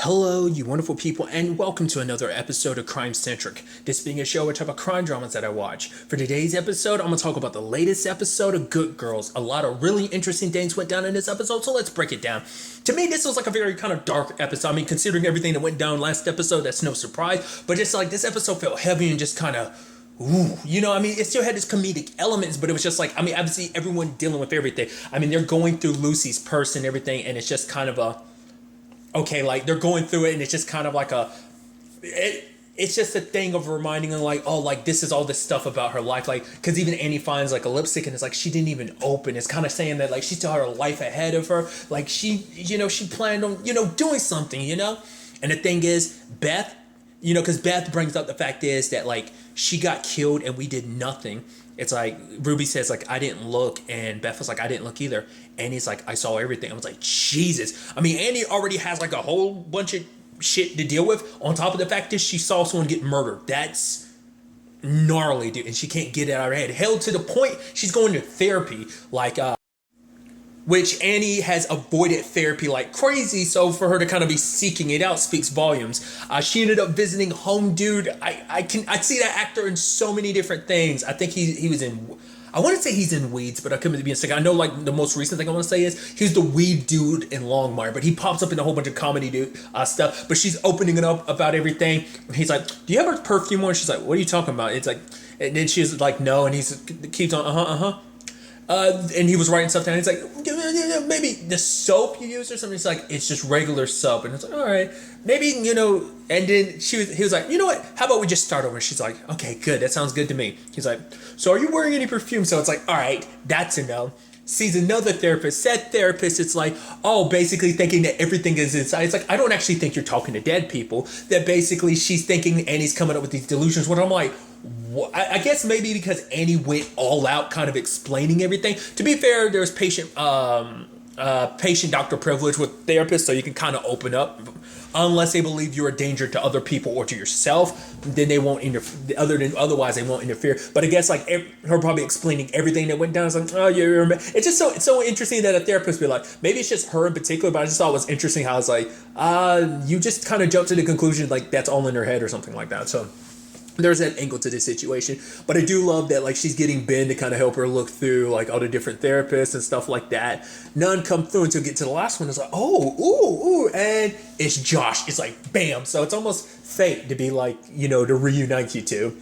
Hello, you wonderful people, and welcome to another episode of Crime Centric. This being a show which type of crime dramas that I watch. For today's episode, I'm going to talk about the latest episode of Good Girls. A lot of really interesting things went down in this episode, so let's break it down. To me, this was like a very kind of dark episode. I mean, considering everything that went down last episode, that's no surprise. But it's like this episode felt heavy and just kind of ooh, it still had its comedic elements, but it was just like, obviously everyone dealing with everything. They're going through Lucy's purse and everything, and it's just kind of okay, like they're going through it, and it's just kind of like it's just a thing of reminding them, like, oh, like this is all this stuff about her life, like, because even Annie finds like a lipstick, and it's like she didn't even open. It's kind of saying that like she still had her life ahead of her, like she planned on doing something, And the thing is, Beth, because Beth brings up the fact is that like she got killed and we did nothing. It's like Ruby says like I didn't look, and Beth was like I didn't look either, and he's like I saw everything. I was like Jesus. Annie already has like a whole bunch of shit to deal with. On top of the fact that she saw someone get murdered. That's gnarly, dude, and she can't get it out of her head. Hell, to the point she's going to therapy, like which Annie has avoided therapy like crazy, so for her to kind of be seeking it out speaks volumes. She ended up visiting Home Dude. I see that actor in so many different things. I think he was in, I want to say he's in Weeds, but I could be mistaken. I know like the most recent thing I want to say is he's the weed dude in Longmire, but he pops up in a whole bunch of comedy stuff. But she's opening it up about everything. He's like, "Do you have her perfume on?" She's like, "What are you talking about?" It's like, and then she's like, "No," and he keeps on, and he was writing stuff down. He's like, maybe the soap you use or something. It's like, it's just regular soap. And it's like, all right, maybe, and then he was like, you know what? How about we just start over? She's like, okay, good. That sounds good to me. He's like, so are you wearing any perfume? So it's like, all right, that's a no. Sees another therapist. Said therapist, it's like, oh, basically thinking that everything is inside. It's like, I don't actually think you're talking to dead people. That basically she's thinking and he's coming up with these delusions. What I'm like, I guess maybe because Annie went all out kind of explaining everything. To be fair, there's patient doctor privilege with therapists, so you can kind of open up. Unless they believe you're a danger to other people or to yourself, then they won't interfere. Otherwise, they won't interfere. But I guess like her probably explaining everything that went down. It's like, oh, you're. It's just so interesting that a therapist be like, maybe it's just her in particular. But I just thought it was interesting how it's like, you just kind of jump to the conclusion like that's all in her head or something like that. So there's that angle to this situation. But I do love that like she's getting Ben to kind of help her look through like all the different therapists and stuff like that. None come through until we get to the last one. It's like, ooh, and it's Josh. It's like bam. So it's almost fate to be like, to reunite you two.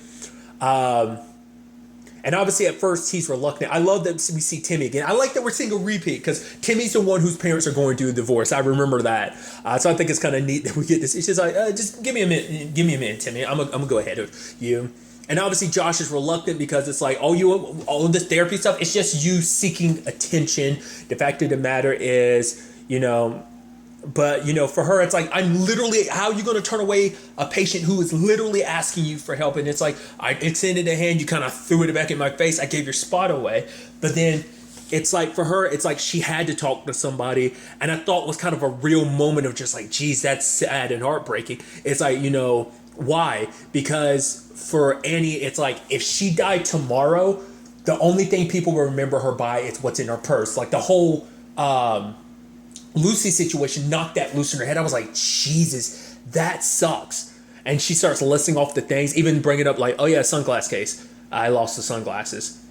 And obviously at first he's reluctant. I love that we see Timmy again. I like that we're seeing a repeat because Timmy's the one whose parents are going through a divorce. I remember that. So I think it's kind of neat that we get this. It's just like, just give me a minute, Timmy. I'm gonna go ahead of you. And obviously Josh is reluctant because it's like, all of this therapy stuff, it's just you seeking attention. The fact of the matter is, but, for her, it's like, how are you going to turn away a patient who is literally asking you for help? And it's like, I extended a hand, you kind of threw it back in my face, I gave your spot away. But then it's like, for her, it's like she had to talk to somebody. And I thought was kind of a real moment of just like, geez, that's sad and heartbreaking. It's like, why? Because for Annie, it's like, if she died tomorrow, the only thing people will remember her by is what's in her purse. Like the whole Lucy situation knocked that loose in her head. I was like, Jesus, that sucks. And she starts listing off the things, even bringing up like, oh yeah, sunglass case. I lost the sunglasses.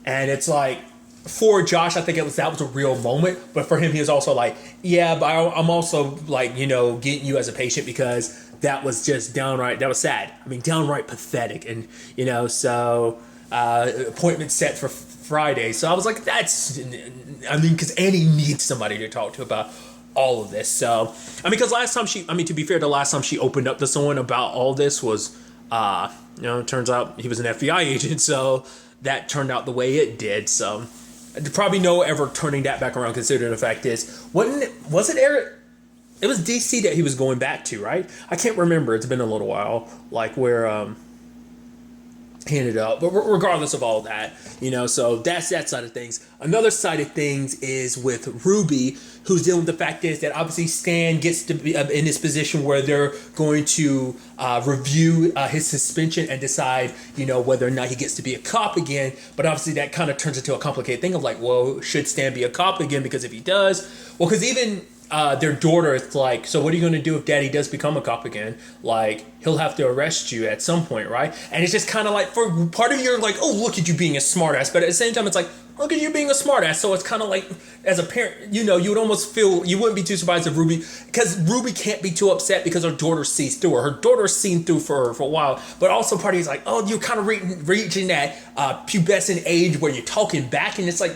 And it's like, for Josh, I think that was a real moment. But for him, he was also like, yeah, but I'm also like, getting you as a patient because that was just that was sad. Downright pathetic. And, so appointment set for Friday. So I was like, because Annie needs somebody to talk to about all of this. So, because last time to be fair, the last time she opened up to someone about all this was, it turns out he was an FBI agent. So that turned out the way it did. So probably no ever turning that back around, considering the fact is, was it Eric? It was DC that he was going back to, right? I can't remember. It's been a little while, like where, he ended up, but regardless of all that, so that's that side of things. Another side of things is with Ruby, who's dealing with the fact is that obviously Stan gets to be in this position where they're going to review his suspension and decide, whether or not he gets to be a cop again. But obviously that kind of turns into a complicated thing of like, well, should Stan be a cop again? Because if he does, because even their daughter is like, so what are you going to do if daddy does become a cop again? Like, he'll have to arrest you at some point, right? And it's just kind of like, for part of you, like, oh, look at you being a smartass. But at the same time, it's like, look at you being a smartass. So it's kind of like, as a parent, you would almost feel, you wouldn't be too surprised if Ruby, because Ruby can't be too upset because her daughter sees through her. Her daughter's seen through for her for a while. But also part of you is like, oh, you're kind of reaching that pubescent age where you're talking back. And it's like,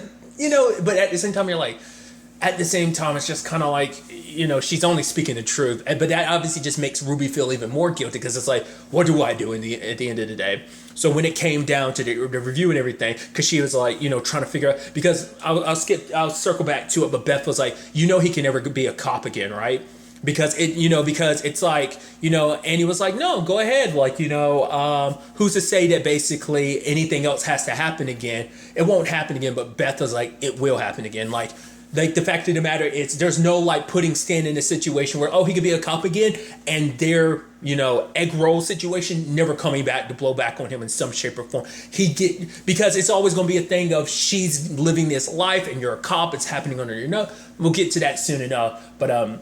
but at the same time, you're like, at the same time, it's just kind of like, she's only speaking the truth. But that obviously just makes Ruby feel even more guilty because it's like, what do I do at the end of the day? So when it came down to the review and everything, because she was like, trying to figure out, because I'll circle back to it, but Beth was like, he can never be a cop again, right? Because it's like, and he was like, no, go ahead. Like, who's to say that basically anything else has to happen again? It won't happen again. But Beth was like, it will happen again. Like the fact of the matter is there's no like putting Stan in a situation where, he could be a cop again and their, egg roll situation never coming back to blow back on him in some shape or form. Because it's always going to be a thing of she's living this life and you're a cop. It's happening under your nose. We'll get to that soon enough. But,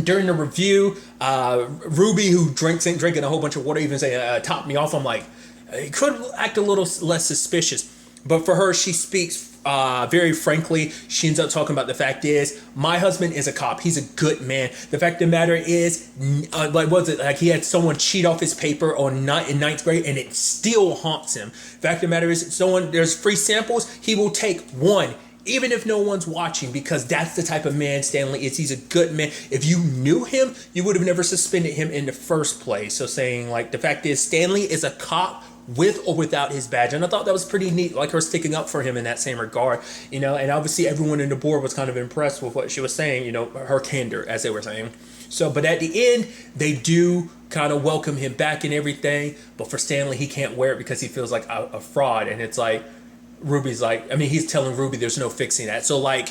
during the review, Ruby, who drinking a whole bunch of water, even say, topped me off. I'm like, it could act a little less suspicious. But for her, she speaks very frankly. She ends up talking about the fact is, my husband is a cop. He's a good man. The fact of the matter is, like he had someone cheat off his paper in ninth grade and it still haunts him. The fact of the matter is, there's free samples. He will take one, even if no one's watching, because that's the type of man Stanley is. He's a good man. If you knew him, you would have never suspended him in the first place. So saying like, the fact is, Stanley is a cop with or without his badge. And I thought that was pretty neat, like her sticking up for him in that same regard, and obviously everyone in the board was kind of impressed with what she was saying, her candor, as they were saying. So, but at the end, they do kind of welcome him back and everything. But for Stanley, he can't wear it because he feels like a fraud. And it's like, Ruby's like, he's telling Ruby there's no fixing that. So like,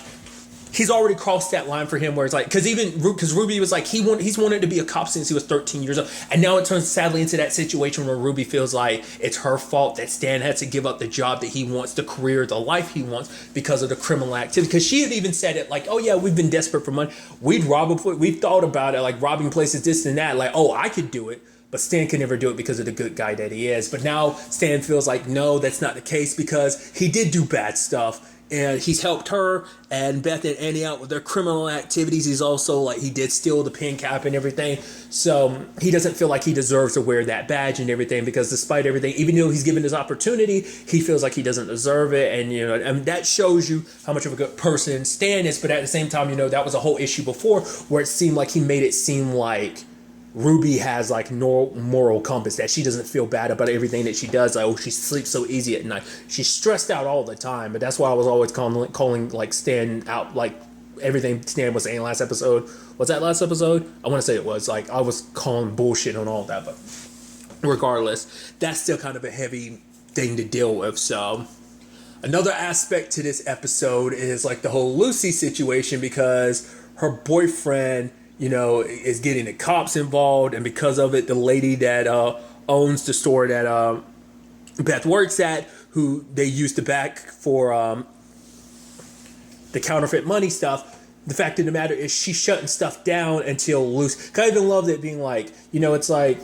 he's already crossed that line for him where it's like, because Ruby was like, he's wanted to be a cop since he was 13 years old. And now it turns sadly into that situation where Ruby feels like it's her fault that Stan had to give up the job that he wants, the career, the life he wants because of the criminal activity. Because she had even said it like, oh yeah, we've been desperate for money. We've thought about it, like robbing places, this and that. Like, oh, I could do it. But Stan can never do it because of the good guy that he is. But now Stan feels like, no, that's not the case because he did do bad stuff. And he's helped her and Beth and Annie out with their criminal activities. He's also like, he did steal the pen cap and everything. So he doesn't feel like he deserves to wear that badge and everything because despite everything, even though he's given this opportunity, he feels like he doesn't deserve it. And, that shows you how much of a good person Stan is. But at the same time, that was a whole issue before where it seemed like he made it seem like Ruby has like no moral compass, that she doesn't feel bad about everything that she does. Like, she sleeps so easy at night. She's stressed out all the time. But that's why I was always calling like Stan out, like everything Stan was saying last episode. Was that last episode? I want to say it was. Like, I was calling bullshit on all that. But regardless, that's still kind of a heavy thing to deal with. So another aspect to this episode is like the whole Lucy situation, because her boyfriend is getting the cops involved, and because of it, the lady that owns the store that Beth works at, who they used to back for the counterfeit money stuff, the fact of the matter is she's shutting stuff down until Lucy. I even loved it being like, it's like,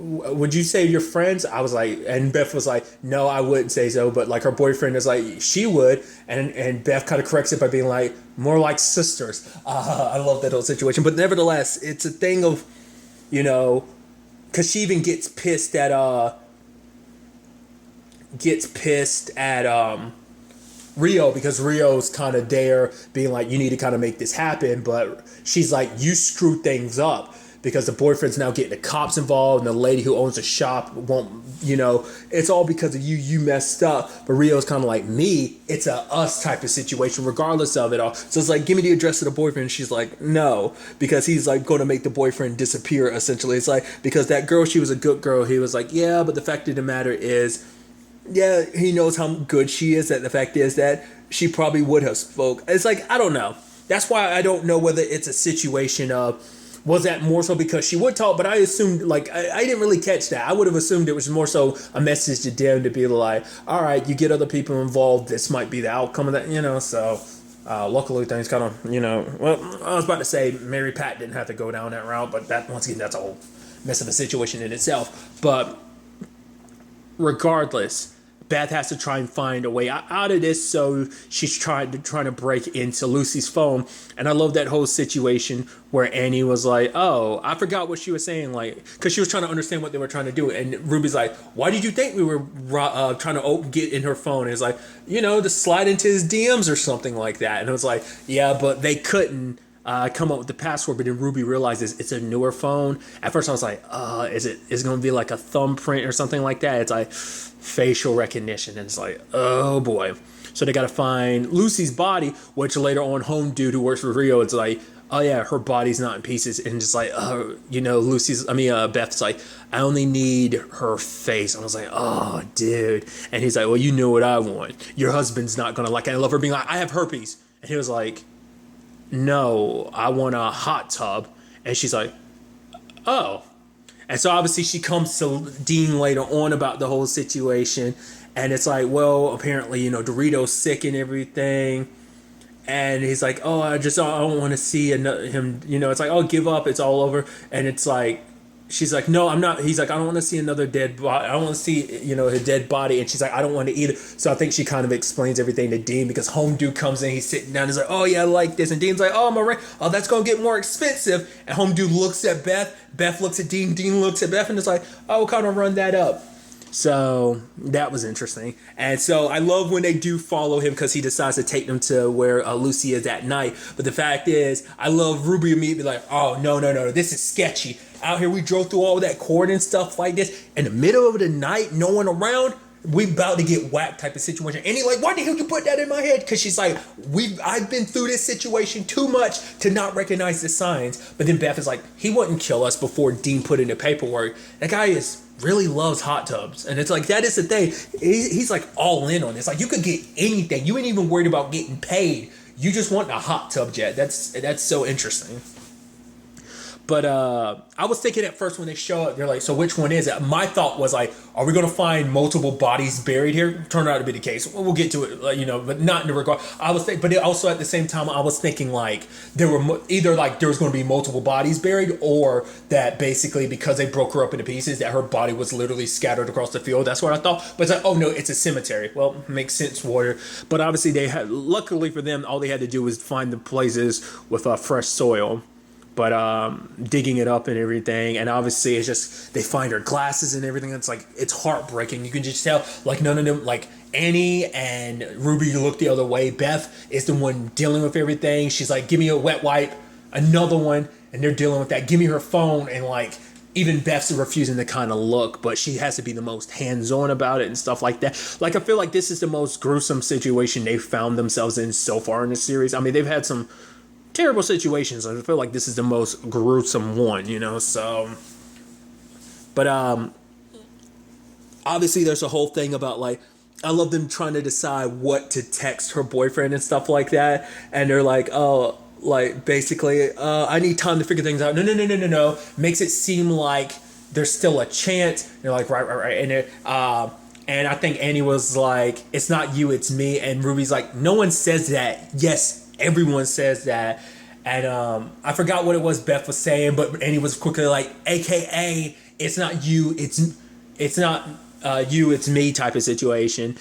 would you say you're friends? I was like, and Beth was like, no, I wouldn't say so. But like her boyfriend is like, she would. And Beth kind of corrects it by being like, more like sisters. I love that whole situation. But nevertheless, it's a thing of, because she even gets pissed at Rio, because Rio's kind of there being like, you need to kind of make this happen. But she's like, you screw things up. Because the boyfriend's now getting the cops involved, and the lady who owns the shop won't, it's all because of you. You messed up. But Rio's kind of like, me, it's a us type of situation, regardless of it all. So it's like, give me the address of the boyfriend. And she's like, no, because he's like going to make the boyfriend disappear, essentially. It's like, because that girl, she was a good girl. He was like, yeah, but the fact of the matter is, yeah, he knows how good she is. That the fact is that she probably would have spoke. It's like, I don't know. That's why I don't know whether it's a situation of, was that more so because she would talk? But I assumed, like, I didn't really catch that. I would have assumed it was more so a message to them to be like, all right, you get other people involved. This might be the outcome of that, so Luckily, things kind of, well, I was about to say Mary Pat didn't have to go down that route, but that, once again, that's a whole mess of a situation in itself. But regardless, Beth has to try and find a way out of this, so she's trying to break into Lucy's phone. And I love that whole situation where Annie was like, "Oh, I forgot what she was saying," like, because she was trying to understand what they were trying to do. And Ruby's like, "Why did you think we were trying to get in her phone?" And it's like, to slide into his DMs or something like that. And it was like, yeah, but they couldn't come up with the password. But then Ruby realizes it's a newer phone. At first I was like, is it going to be like a thumbprint or something like that? It's like facial recognition, and it's like, oh boy. So they got to find Lucy's body, which later on Home Dude, who works for Rio, it's like, oh yeah, her body's not in pieces. And just like, Beth's like, I only need her face. I was like, oh dude. And he's like, well, you know what I want. Your husband's not gonna like it. I love her being like, I have herpes. And he was like, no, I want a hot tub. And she's like, oh. And so obviously she comes to Dean later on about the whole situation. And it's like, well, apparently, Dorito's sick and everything. And he's like, oh, I don't want to see him. It's like, oh, give up. It's all over. And it's like, she's like, no, I'm not. He's like, I don't want to see another dead body. I don't want to see, his dead body. And she's like, I don't want to either. So I think she kind of explains everything to Dean, because Home Dude comes in. He's sitting down. He's like, oh, yeah, I like this. And Dean's like, oh, oh, that's going to get more expensive. And Home Dude looks at Beth. Beth looks at Dean. Dean looks at Beth. And it's like, oh, we'll kind of run that up. So that was interesting. And so I love when they do follow him, because he decides to take them to where Lucy is at night. But the fact is, I love Ruby immediately like, oh, no, this is sketchy. Out here, we drove through all that court and stuff like this. In the middle of the night, no one around. We about to get whacked type of situation. And he's like, why the hell you put that in my head? Because she's like, I've been through this situation too much to not recognize the signs. But then Beth is like, he wouldn't kill us before Dean put in the paperwork. That guy really loves hot tubs. And it's like, that is the thing. He's like all in on this. Like, you could get anything. You ain't even worried about getting paid. You just want a hot tub jet. That's so interesting. But I was thinking at first when they show up, they're like, so which one is it? My thought was like, are we going to find multiple bodies buried here? Turned out to be the case. We'll get to it, but not in the regard. I was thinking, but also at the same time, I was thinking like there were either like there was going to be multiple bodies buried, or that basically because they broke her up into pieces, that her body was literally scattered across the field. That's what I thought. But it's like, oh no, it's a cemetery. Well, makes sense, Warrior. But obviously luckily for them, all they had to do was find the places with fresh soil. But digging it up and everything, and obviously it's just, they find her glasses and everything. It's like, it's heartbreaking. You can just tell, like, none of them, like Annie and Ruby look the other way. Beth is the one dealing with everything. She's like, give me a wet wipe, another one, and they're dealing with that. Give me her phone, and like, even Beth's refusing to kind of look, but she has to be the most hands-on about it and stuff like that. Like, I feel like this is the most gruesome situation they've found themselves in so far in the series. I mean, they've had some terrible situations. I feel like this is the most gruesome one, so. But obviously there's a whole thing about like, I love them trying to decide what to text her boyfriend and stuff like that. And they're like, oh, like basically, I need time to figure things out. No. Makes it seem like there's still a chance. They're like, right. And I think Annie was like, it's not you, it's me. And Ruby's like, no one says that. Yes, everyone says that. And I forgot what it was Beth was saying, but Annie was quickly like, AKA, it's not you, it's not you, it's me type of situation.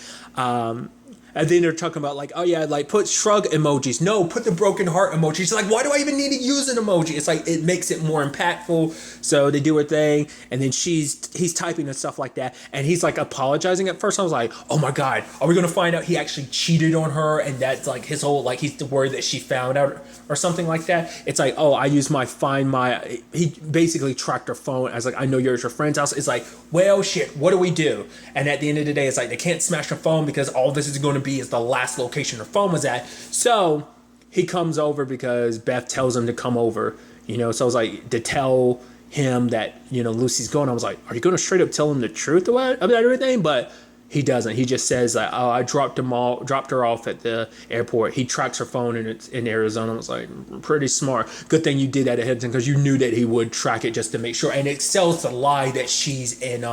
And then they're talking about like, oh yeah, like put shrug emojis. No, put the broken heart emoji. She's like, why do I even need to use an emoji? It's like, it makes it more impactful. So they do her thing. And then he's typing and stuff like that. And he's like apologizing at first. I was like, oh my God, are we going to find out he actually cheated on her? And that's like his whole, like he's worried that she found out or something like that. It's like, oh, I use he basically tracked her phone. I was like, I know you're at your friend's house. It's like, well, shit, what do we do? And at the end of the day, it's like, they can't smash her phone because all this is going to be is the last location her phone was at. So he comes over because Beth tells him to come over, so I was like, to tell him that, Lucy's gone. I was like, are you going to straight up tell him the truth about everything? But he doesn't. He just says like, oh, I dropped her off at the airport. He tracks her phone and it's in Arizona. I was like, pretty smart. Good thing you did that ahead of time, because you knew that he would track it just to make sure. And it sells the lie that she's in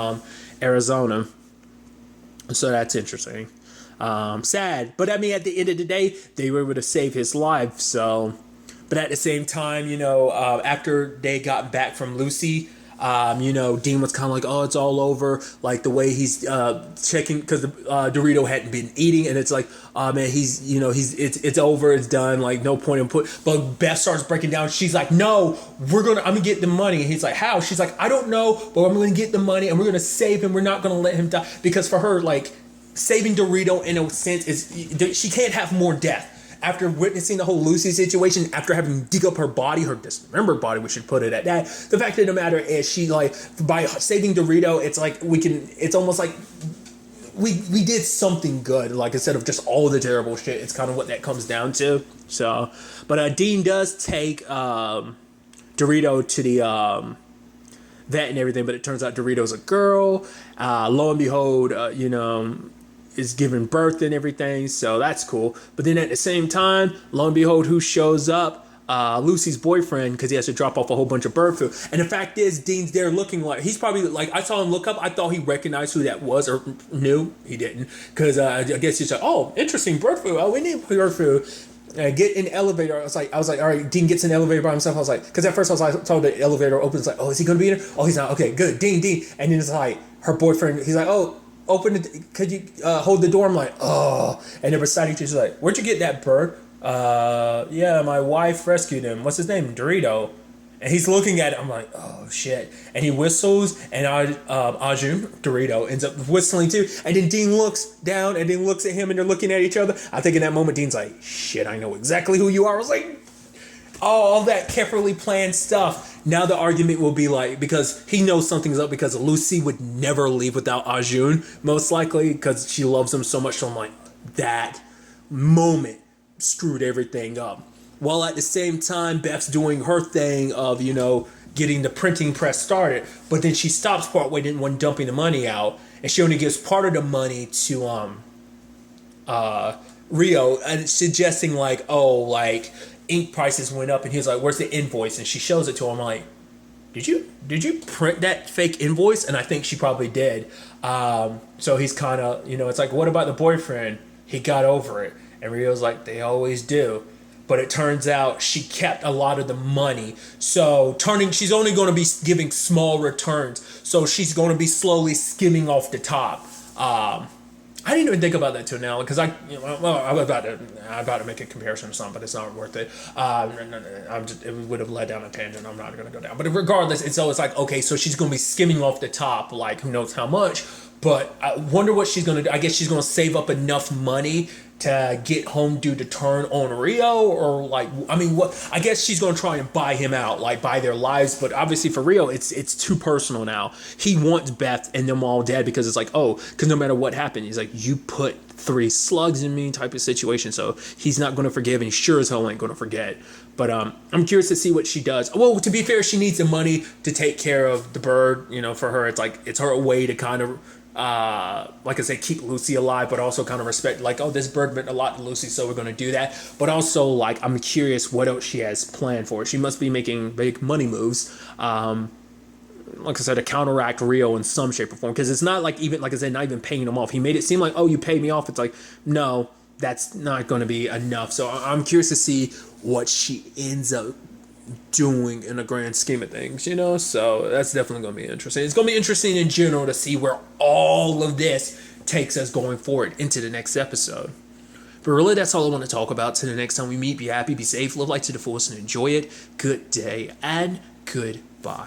Arizona. So that's interesting. Sad. But I mean, at the end of the day, they were able to save his life. So, but at the same time, after they got back from Lucy, Dean was kind of like, oh, it's all over. Like the way he's checking, because Dorito hadn't been eating, and it's like, oh man, it's over, it's done. Like no point in But Beth starts breaking down. She's like, no, I'm gonna get the money. And he's like, how? She's like, I don't know, but I'm gonna get the money, and we're gonna save him. We're not gonna let him die, because for her, like, saving Dorito in a sense is she can't have more death. After witnessing the whole Lucy situation, after having to dig up her body, her dismembered body, we should put it at that. The fact of the matter is, she, like, by saving Dorito, it's like it's almost like we did something good. Like, instead of just all the terrible shit, it's kind of what that comes down to. So, but Dean does take Dorito to the vet and everything, but it turns out Dorito's a girl. Lo and behold, is giving birth and everything, so that's cool. But then at the same time, lo and behold, who shows up? Lucy's boyfriend, because he has to drop off a whole bunch of bird food. And the fact is, Dean's there looking like, he's probably like, I saw him look up, I thought he recognized who that was, or knew. He didn't, because I guess he's like, oh, interesting, bird food. Oh, we need bird food. Get in the elevator. I was like, all right. Dean gets in the elevator by himself. I was like, because at first I was like, told the elevator opens. Like, oh, is he gonna be in there? Oh, he's not. Okay, good. Dean. And then it's like her boyfriend. He's like, oh, open it. Could you hold the door? I'm like, oh. And then beside each other, she's like, where'd you get that bird? Yeah, my wife rescued him. What's his name? Dorito. And he's looking at it. I'm like, oh shit. And he whistles, and Ajun, Dorito, ends up whistling too. And then Dean looks down and then looks at him, and they're looking at each other. I think in that moment, Dean's like, shit, I know exactly who you are. I was like, all that carefully planned stuff. Now the argument will be like, because he knows something's up, because Lucy would never leave without Ajun, most likely, because she loves him so much. So I'm like, that moment screwed everything up. While at the same time, Beth's doing her thing of, getting the printing press started. But then she stops partway when dumping the money out. And she only gives part of the money to Rio, and suggesting like, oh, like, ink prices went up. And he's like, where's the invoice? And she shows it to him like, did you print that fake invoice? And I think she probably did. So he's kind of, it's like, what about the boyfriend? He got over it. And Rio's like, they always do. But it turns out she kept a lot of the money. So she's only going to be giving small returns. So she's going to be slowly skimming off the top. I didn't even think about that till now, because I'm about to make a comparison or something, but it's not worth it. It would have led down a tangent. I'm not going to go down. But regardless, it's always like, okay, so she's going to be skimming off the top, like who knows how much. But I wonder what she's going to do. I guess she's going to save up enough money to get home due to turn on Rio, or like, I mean, what? I guess she's going to try and buy him out, like buy their lives. But obviously for Rio, it's too personal now. He wants Beth and them all dead, because it's like, oh, because no matter what happened, he's like, you put 3 slugs in me type of situation. So he's not going to forgive, and he sure as hell ain't going to forget. But I'm curious to see what she does. Well, to be fair, she needs the money to take care of the bird. For her, it's like, it's her way to kind of, like I said, keep Lucy alive, but also kind of respect, like, oh, this bird meant a lot to Lucy, so we're going to do that. But also, like, I'm curious what else she has planned for it. She must be making big money moves, like I said, to counteract Rio in some shape or form, because it's not like, even, like I said, not even paying him off. He made it seem like, oh, you paid me off. It's like, no, that's not going to be enough. So I'm curious to see what she ends up doing in the grand scheme of things, so that's definitely going to be interesting. It's going to be interesting in general to see where all of this takes us going forward into the next episode. But really, that's all I want to talk about. Till the next time we meet, be happy, be safe, live life to the fullest, and enjoy it. Good day and goodbye.